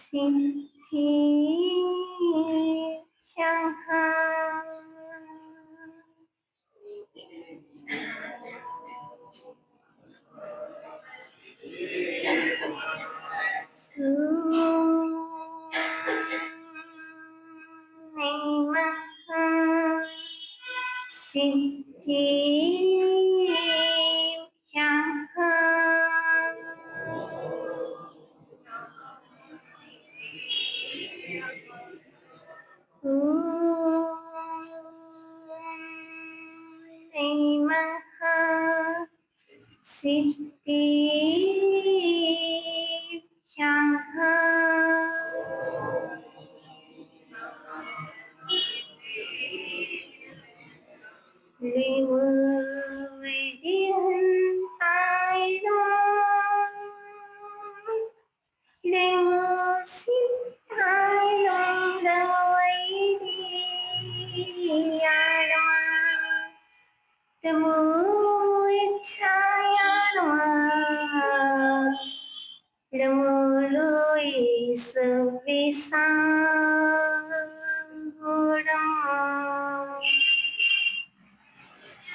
सिद्धि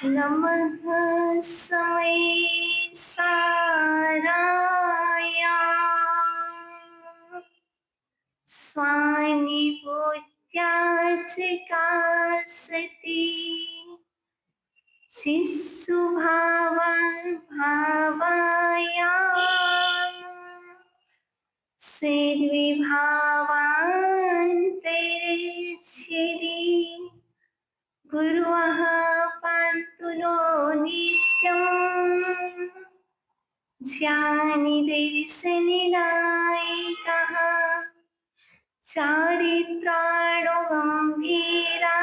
नमः समय साराया स्वानि भूत्याच कासति शिशु भावाया सर्विभावान्तरिक्षिति गुरुः पान्तु नो नित्यम् ज्ञानी दर्शननायकः चारित्राणो गम्भीरा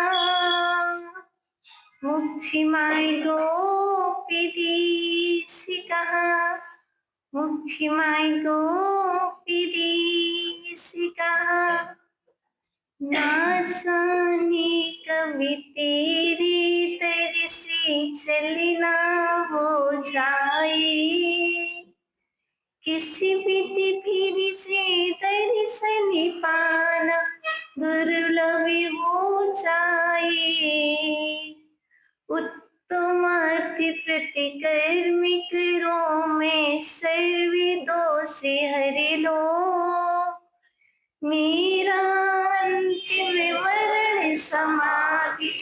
मुक्षिमार्गोपदेशिकः मुक्षिमार्गोपदेशिकः नासानिकवितेरितरिसि चलना हो जाए किसी विधि फिर से दर्शन पाना दुर्लभ हो जाए उत्तमार्थ प्रतिकर्मी करो में सर्वे दोष हर लो मेरा अंतिम मरण समाधि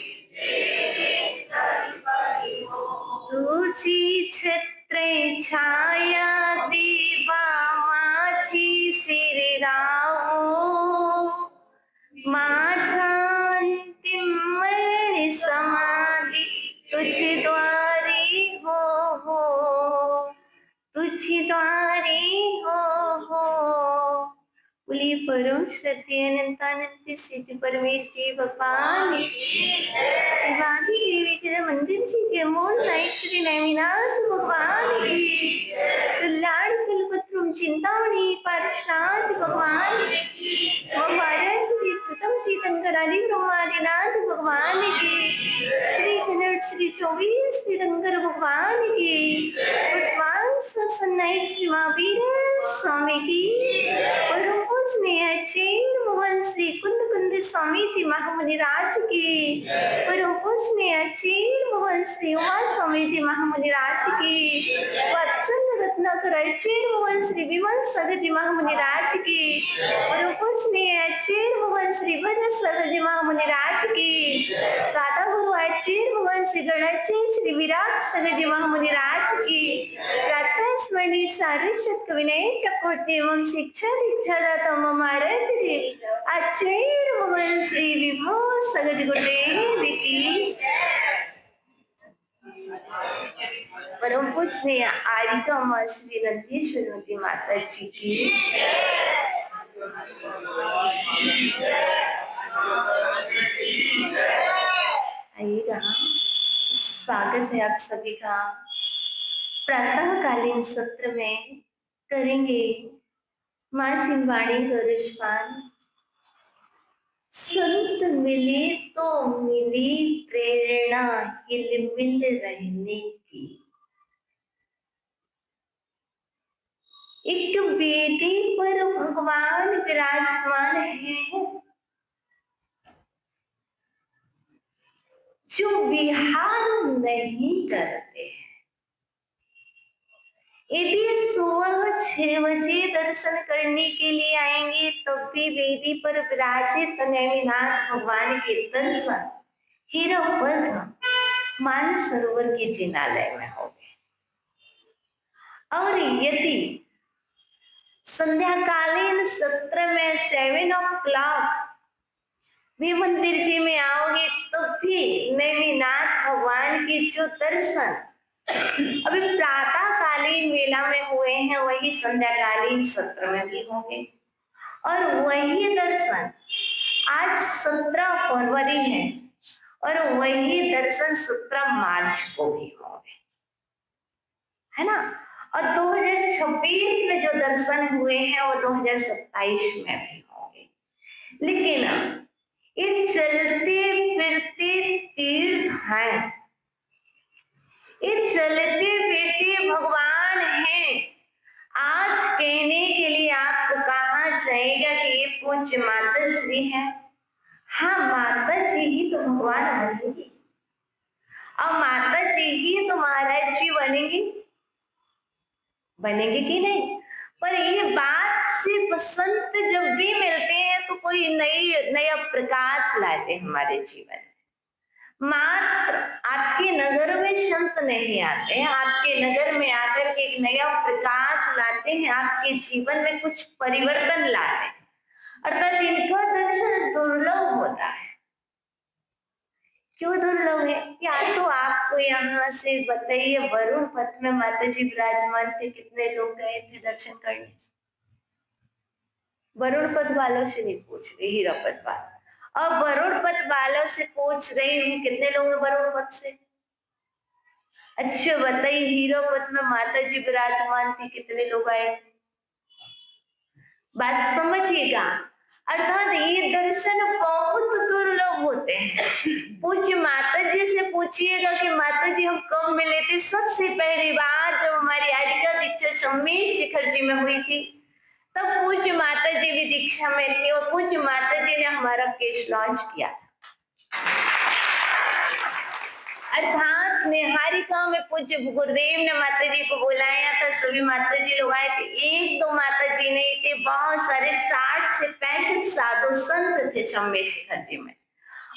तुझी छत्र छाया दीवा माझी सिर राहो माझा अंतिम मरण समाधि तुझ द्वारे हो तुझ द्वारे हो बोलिए परम श्रद्धेय अनंतानंद सिद्ध परमेश जी भगवान दिवाली देवी के मंदिर जी के मूल नायक श्री नैमिनाथ भगवान की कल्याण कुलपत्रु चिंतामणि पार्षद भगवान की भारत की प्रथम तीर्थंकरादी ब्रह्मादिनाथ भगवान की श्री कन्नड़ श्री 24 तीर्थंकर भगवान की भगवान सत्सन्नायक श्री महावीर स्वामी की परम पूजनीय चेर मोहन श्री कुंद कुंद स्वामी जी महामुनि राज की परम पूजनीय चेर मोहन श्री उमा स्वामी जी महामुनि राज की वत्सल रत्नाकर चेर मोहन श्री विमल सागर जी महामुनि राज की परम पूजनीय चेर मोहन श्री भजन सागर जी महामुनि राज की दादा गुरु चेर मोहन श्री गणाचे श्री विराट सागर जी महामुनि राज की प्रातः स्मरणीय सारस्वत कविनय चक्रवर्ती एवं शिक्षा दीक्षा दाता मम आराध्य देवी आचार्य मोहन श्री विभो सागर जी गुरुदेव की परम पूजनीय आरिका मां श्री नंदीश्वरी माता जी की आइएगा स्वागत है आप सभी का प्रातःकालीन सत्र में करेंगे माँ चिंवाणी गरुष्मान संत मिले तो मिली प्रेरणा हिलमिल रहने की। एक वेदी पर भगवान विराजमान है जो विहार नहीं करते हैं। यदि सुबह 6 बजे दर्शन करने के लिए आएंगे तब भी वेदी पर विराजित नेमिनाथ भगवान के दर्शन हीरापद मानसरोवर के जिनालय में होंगे। और यदि संध्याकालीन सत्र में 7 o'clock भी मंदिर जी में आओगे तो भी नेमिनाथ भगवान के जो दर्शन अभी प्रातःकालीन वेला में हुए हैं वही संध्याकालीन सत्र में भी होंगे। और वही दर्शन आज 17 फरवरी है और वही दर्शन 17 मार्च को भी होंगे, है ना। और 2026 में जो दर्शन हुए हैं वो 2027 में भी होंगे। लेकिन ये चलते फिरते तीर्थ हैं, ये चलते फिरते भगवान हैं। आज कहने के लिए आपको कहा जाएगा कि ये पूज्य माता श्री है। हाँ, माता जी ही तो भगवान बनेगी और माता जी ही तो महाराज जी बनेंगे कि नहीं। पर ये बात सिर्फ संत जब भी मिलते हैं तो कोई नया प्रकाश लाते हमारे जीवन। मात्र आपके नगर में संत नहीं आते हैं, आपके नगर में आकर के एक नया प्रकाश लाते हैं, आपके जीवन में कुछ परिवर्तन लाते हैं, अर्थात इनका दर्शन दुर्लभ होता है। क्यों दुर्लभ है? या तो आपको यहाँ से बताइए, वरुण पथ में माता जी विराजमान थे, कितने लोग गए थे दर्शन करने? वरुण पथ वालों से नहीं पूछ रही, हीरापद वालों। और वरुण पथ वालों से पूछ रही हूँ, कितने लोग हैं वरुण पथ से? अच्छा बताइए, हीरापद में माता जी विराजमान थी, कितने लोग आए थे? बात समझिएगा। अर्थात ये दर्शन बहुत दुर्लभ होते हैं। पूज्य माता जी से पूछिएगा कि माता जी हम कब मिले थे? सबसे पहली बार जब हमारी आरिका दीक्षा सम्मेश शिखर जी में हुई थी, तब पूज्य माता जी भी दीक्षा में थी और पूज्य माता जी ने हमारा केस लॉन्च किया था। अर्थात निहारिका में पूज्य गुरुदेव ने माता जी को बुलाया था, सभी माता जी लोग आए थे। 1-2 माता जी नहीं थे, बहुत सारे 60 से 65 साधु संत थे सम्मेश शिखर जी में।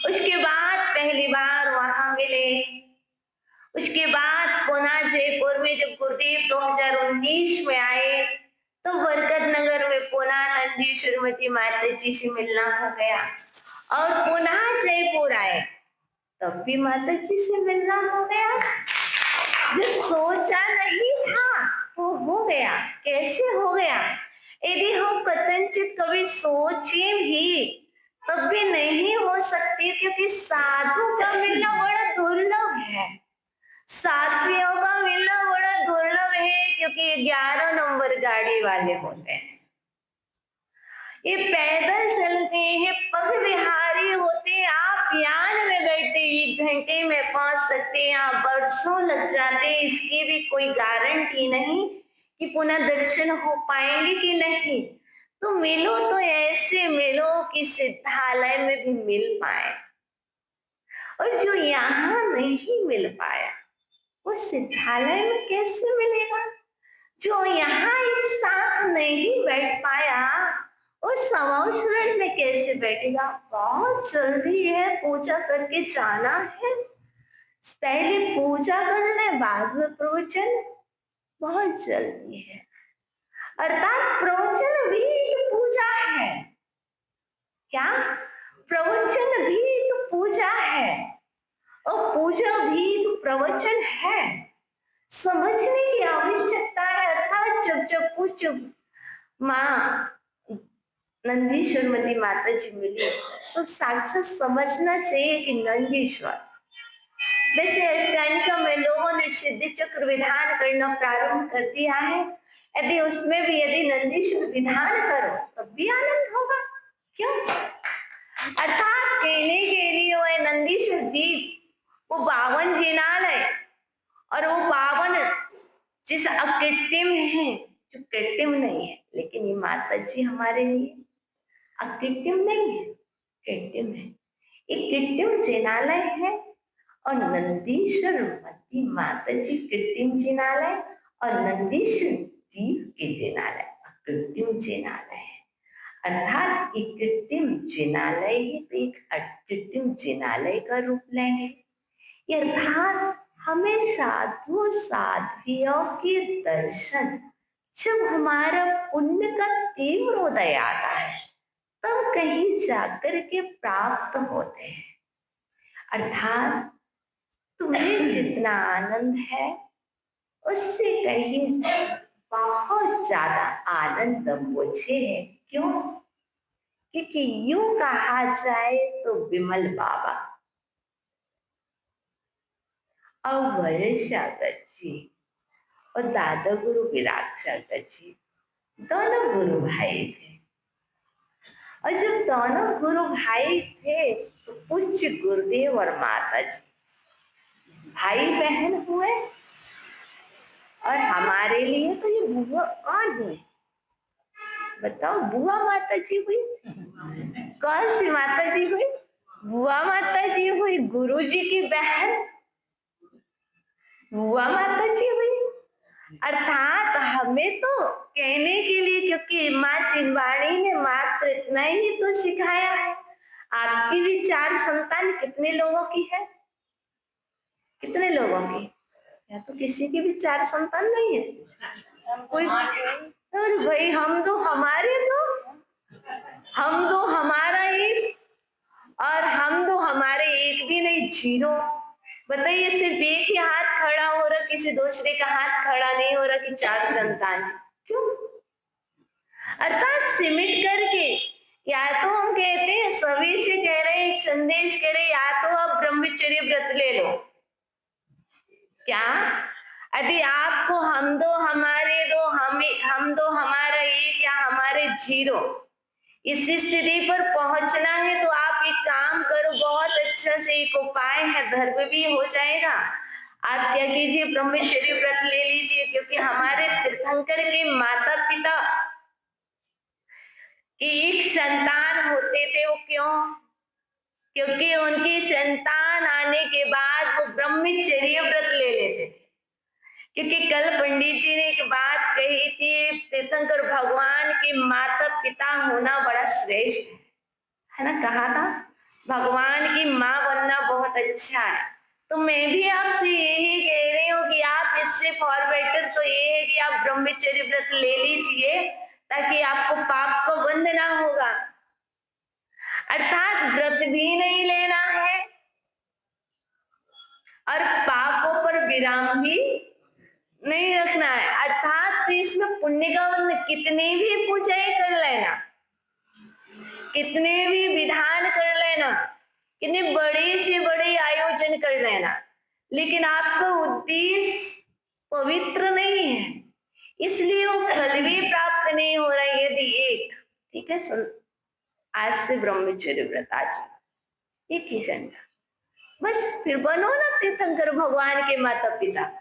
उसके बाद पहली बार वहां मिले। उसके बाद पुनः जयपुर में जब गुरुदेव 2019 में आए तो बरकत नगर में पुनः नंदीश्वरमती माता जी से मिलना हो गया। और पुनः जयपुर आए तब भी माता जी से मिलना हो गया। जो सोचा नहीं था वो हो गया। कैसे हो गया? यदि हम कथनचित कभी सोचे भी तब भी नहीं हो सकती, क्योंकि साधु का मिलना बड़ा दुर्लभ है, साथियों का मिलना बड़ा दुर्लभ है, क्योंकि 11 नंबर गाड़ी वाले होते हैं, ये पैदल चलते हैं, पग विहारी होते हैं। आप यान में बैठते 1 घंटे में पहुंच सकते हैं, आप वर्षों लग जाते हैं, इसकी भी कोई गारंटी नहीं कि पुनः दर्शन हो पाएंगे कि नहीं। तो मिलो तो ऐसे मिलो कि सिद्धालय में भी मिल पाए, और जो यहाँ नहीं मिल पाया वो सिद्धालय में कैसे मिलेगा? जो यहाँ एक साथ नहीं बैठ पाया वो समावसरण में कैसे बैठेगा? बहुत जल्दी है, पूजा करके जाना है, पहले पूजा करना है बाद में प्रवचन, बहुत जल्दी है। अर्थात प्रवचन भी एक पूजा है। क्या? प्रवचन भी एक पूजा है और पूजा भी एक प्रवचन है। समझने की आवश्यकता है। अर्थात जब जब पूज्य माँ नंदीश्वरमती माता जी मिली तो साक्षात समझना चाहिए कि नंदीश्वर। वैसे अष्टांगिका में लोगों ने सिद्धि चक्र विधान करना प्रारंभ कर दिया है, यदि उसमें भी यदि नंदीश्वर विधान करो तब भी आनंद होगा। क्यों? अर्थात कहने के लिए वह नंदीश्वर दीप वो 52 जिनालय और वो 52 जिस अकृत्रिम है जो कृत्रिम नहीं है, लेकिन ये माता जी हमारे लिए अकृत्रिम नहीं है, कृत्रिम है। एक कृत्रिम जिनालय है और नंदीश्वर मती माता जी कृत्रिम जिनालय और नंदीश्वर जीव के जिनालय अकृत्रिम जिनालय है। अर्थात एक कृत्रिम जिनालय ही तो एक अकृत्रिम जिनालय का रूप लेंगे। अर्थात हमें साधुओं साध्वियों के दर्शन जब हमारा पुण्य का तीव्र उदय आता है तब कहीं जाकर के प्राप्त होते हैं। अर्थात तुम्हें जितना आनंद है उससे कहीं बहुत ज्यादा आनंद मुझे है। क्यों? क्योंकि यूं कहा जाए तो विमल बाबा और सागर जी और दादा गुरु विराट सागर जी दोनों गुरु भाई थे। और जब दोनों गुरु भाई थे तो पूज्य गुरुदेव और माता जी भाई बहन हुए। और हमारे लिए तो ये बुआ कौन हुए? बताओ, बुआ माता जी हुई। कौन सी माता जी हुई? बुआ माता जी हुई। गुरु जी की बहन बुआ माता जी हुई। अर्थात हमें तो कहने के लिए, क्योंकि माँ चिन्वाणी ने मात्र इतना ही तो सिखाया है। आपकी भी 4 संतान कितने लोगों की है? कितने लोगों की? या तो किसी की भी 4 संतान नहीं है कोई। और भाई हम तो हमारा एक, और हम तो हमारे एक भी नहीं, 0। बताइए, सिर्फ एक ही हाथ खड़ा हो रहा, किसी दूसरे का हाथ खड़ा नहीं हो रहा कि 4 संतान। क्यों? अर्थात सिमट करके, या तो हम कहते हैं सभी से कह रहे हैं, एक संदेश कह रहे, या तो आप ब्रह्मचर्य व्रत ले लो। क्या? यदि आपको हम दो हमारे दो, हम दो हमारा एक, या हमारे 0 इस स्थिति पर पहुंचना है तो आप एक काम करो, बहुत अच्छा से एक उपाय है, धर्म भी हो जाएगा। आप क्या कीजिए, ब्रह्मचर्य व्रत ले लीजिए। क्योंकि हमारे तीर्थंकर के माता पिता की एक संतान होते थे। वो क्यों? क्योंकि उनकी संतान आने के बाद वो ब्रह्मचर्य व्रत ले लेते थे। क्योंकि कल पंडित जी ने एक बात कही थी, तीर्थंकर भगवान के माता पिता होना बड़ा श्रेष्ठ है ना। कहा था भगवान की माँ बनना बहुत अच्छा है। तो मैं भी आपसे यही कह रही हूँ कि आप इससे फॉर बेटर तो ये है कि आप ब्रह्मचर्य व्रत ले लीजिए, ताकि आपको पाप को बंध ना होगा। अर्थात व्रत भी नहीं लेना है और पापों पर विराम भी नहीं रखना है। अर्थात तो इसमें पुण्य का बंध, कितनी भी पूजाएं कर लेना, कितने भी विधान कर लेना, कितने बड़े से बड़े आयोजन कर लेना, लेकिन आपका उद्देश्य पवित्र नहीं है, इसलिए वो फल भी प्राप्त नहीं हो रहा है। यदि एक, ठीक है, आज से ब्रह्मचर्य व्रत, आज एक ही झंडा, बस फिर बनो ना तीर्थंकर भगवान के माता पिता।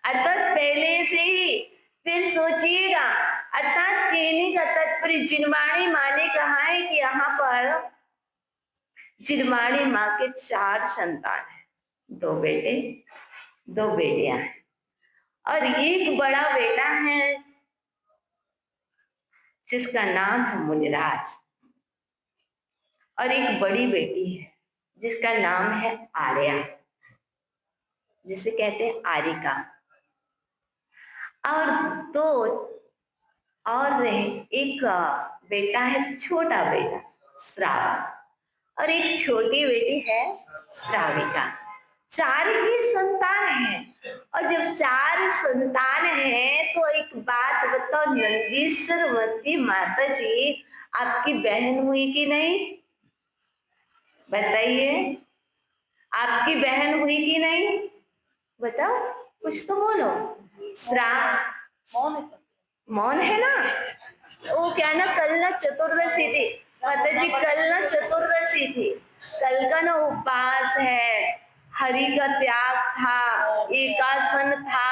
अर्थात पहले से ही फिर सोचिएगा। अर्थात कहने का तात्पर्य, जिनवाणी माँ ने कहा है कि यहाँ पर जिनवाणी माँ के 4 संतान है, 2 बेटे 2 बेटियां हैं, और एक बड़ा बेटा है जिसका नाम है मुनिराज, और एक बड़ी बेटी है जिसका नाम है आर्या, जिसे कहते हैं आरिका। और 2 और रहे, एक बेटा है, छोटा बेटा श्रावण, और एक छोटी बेटी है श्राविका। 4 ही संतान हैं। और जब 4 संतान हैं तो एक बात बताओ, नंदीश्वरवती माता जी आपकी बहन हुई कि नहीं? बताइए, आपकी बहन हुई कि नहीं? बताओ, कुछ तो बोलो। मौन है ना। वो क्या ना, कल ना चतुर्दशी थी माता जी, कल ना चतुर्दशी थी, कल का ना उपवास है, हरि का त्याग था, एकासन था,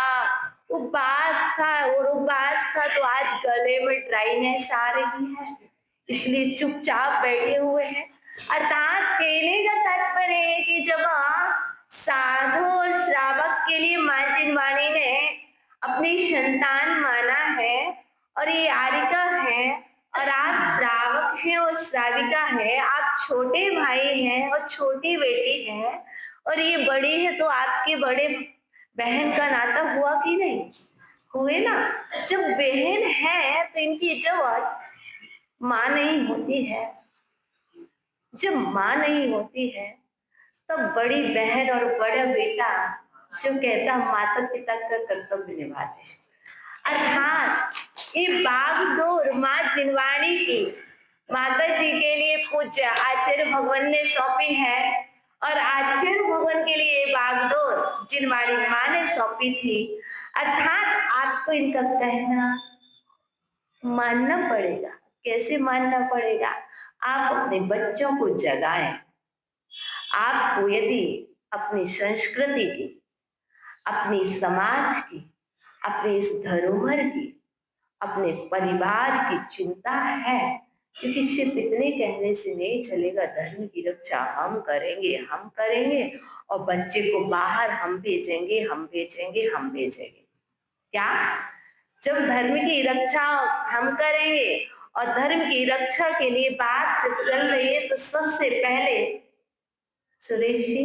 उपवास था और उपवास था तो आज गले में ड्राइनेस आ रही है, इसलिए चुपचाप बैठे हुए हैं। अर्थात कहने का तात्पर्य है कि जब साधु और श्रावक के लिए माँ जिनवाणी ने अपनी संतान माना है और ये आरिका है और आप श्रावक हैं और श्राविका है, आप छोटे भाई हैं और छोटी बेटी हैं और ये बड़ी है, तो आपके बड़े बहन का नाता हुआ कि नहीं? हुए ना। जब बहन है तो इनकी इज्जत माँ नहीं होती है। जब माँ नहीं होती है तब बड़ी बहन और बड़ा बेटा जो कहता माता पिता का कर्तव्य निभाते हैं। अर्थात ये बागडोर माँ जिनवाणी की माता जी के लिए पूज्य आचार्य भगवान ने सौंपी है और आचार्य भगवान के लिए बागडोर जिनवाणी माँ ने सौंपी थी। अर्थात आपको इनका कहना मानना पड़ेगा। कैसे मानना पड़ेगा? आप अपने बच्चों को जगाएं। आपको यदि अपनी संस्कृति की, अपनी समाज की, अपनी इस धरोहर की, अपने परिवार की चिंता है, क्योंकि सिर्फ इतने कहने से नहीं चलेगा। धर्म की रक्षा हम करेंगे और बच्चे को बाहर हम भेजेंगे, हम भेजेंगे। क्या? जब धर्म की रक्षा हम करेंगे और धर्म की रक्षा के लिए बात जब चल रही है तो सबसे पहले सुरेश जी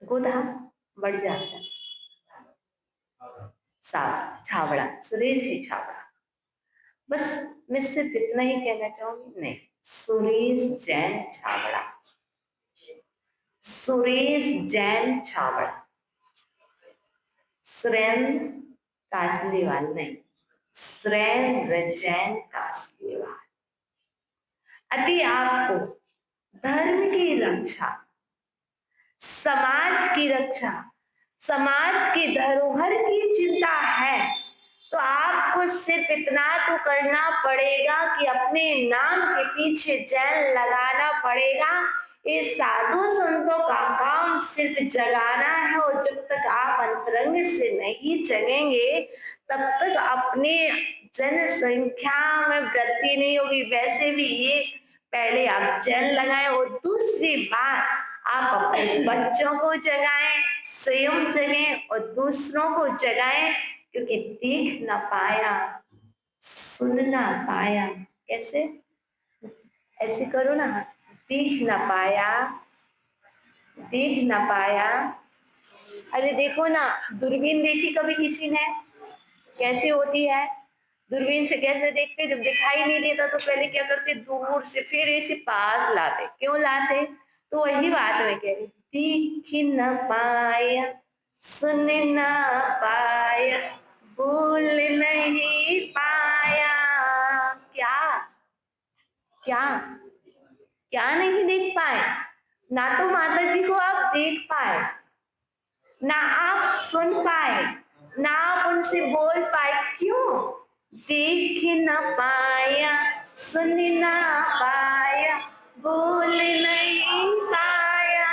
गोधा बढ़ जाता, छावड़ा, सुरेश जी छावड़ा। बस मैं सिर्फ इतना ही कहना चाहूंगी। नहीं, सुरेश जैन छावड़ा, सुरेश जैन छावड़ा, सुरेंद्र कासलीवाल नहीं, सुरेंद्र जैन कासलीवाल। यदि आपको धर्म की रक्षा, समाज की रक्षा, समाज की धरोहर की चिंता है तो आपको सिर्फ इतना तो करना पड़ेगा कि अपने नाम के पीछे जैन लगाना पड़ेगा। ये साधु संतों का काम सिर्फ जगाना है और जब तक आप अंतरंग से नहीं जगेंगे तब तक अपने जनसंख्या में वृद्धि नहीं होगी। वैसे भी ये पहले आप जैन लगाएं और दूसरी बात आप अपने बच्चों को जगाएं, स्वयं जगें और दूसरों को जगाएं, क्योंकि देख ना पाया, सुन ना पाया। कैसे? ऐसे करो ना, देख ना पाया, देख ना पाया। अरे देखो ना, दूरबीन देखी कभी किसी ने? कैसी होती है दूरबीन से? कैसे देखते? जब दिखाई नहीं देता तो पहले क्या करते? दूर से, फिर ऐसे पास लाते। क्यों लाते? तो वही बात मैं कह रही, देख न पाया, सुन न पाया, भूल नहीं पाया। क्या क्या क्या नहीं देख पाए? ना तो माता जी को आप देख पाए, ना आप सुन पाए, ना आप उनसे बोल पाए। क्यों? देख न पाया, सुन न पाया, बोल नहीं पाया।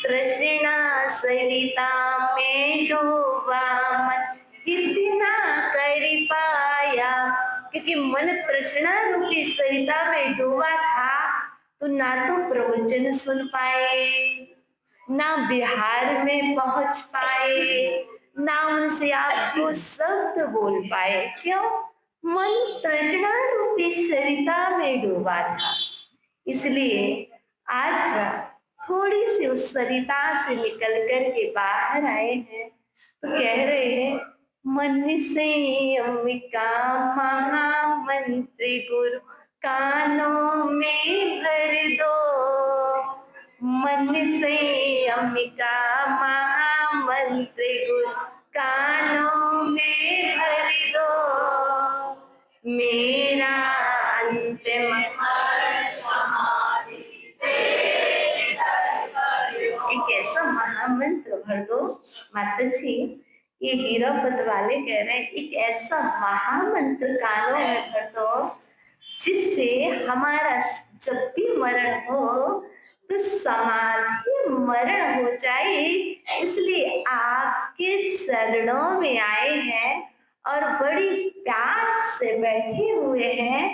तृष्णा सरिता में डूबा मन, कितना कर पाया। क्योंकि मन तृष्णा रूपी सरिता में डूबा था तो ना तो प्रवचन सुन पाए, ना बिहार में पहुंच पाए, ना उनसे आप दो शब्द बोल पाए। क्यों? मन तृष्णा रूपी सरिता में डूबा था। इसलिए आज थोड़ी सी उस सरिता से निकल कर के बाहर आए हैं तो कह रहे हैं, मन से अंबिका महामंत्री गुरु कानों में भर दो। मन से अंबिका महामंत्री गुरु कानों में भर दो। मेरा अंतिम एक ऐसा महामंत्र भर दो। माता जी, ये हीरापत वाले कह रहे हैं, एक ऐसा महामंत्र कानों में भर दो जिससे हमारा जब भी मरण हो तो समाधि मरण हो जाए, इसलिए आपके चरणों में आए हैं और बड़ी प्यास से बैठे हुए हैं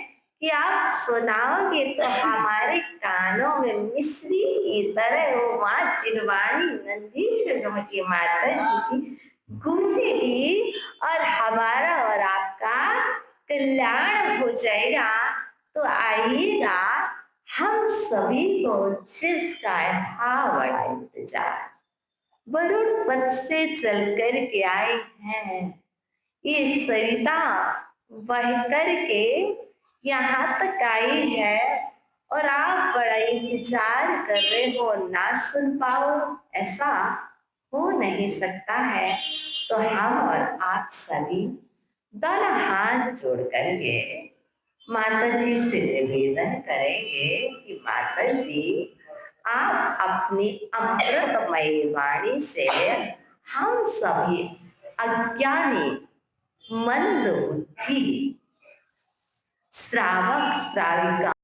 कि आप सुनाओगे तो हमारे कानों में मिश्री की तरह वो माँ चिरवाणी नंदीश्वर की माता जी की गूंजेगी और हमारा और आपका कल्याण हो जाएगा। तो आइएगा, हम सभी को जिसका था बड़ा इंतजार, वरुण पथ से चल कर के आए हैं, ये सरिता बह करके यहाँ तक आई है और आप बड़ा इंतजार कर रहे हो, ना सुन पाओ, ऐसा हो नहीं सकता है। तो हम और आप सभी दोनों हाथ जोड़ करके माता जी से निवेदन करेंगे कि माता जी, आप अपनी अमृतमयी वाणी से हम सभी अज्ञानी मंद बुद्धि श्रावक श्राविका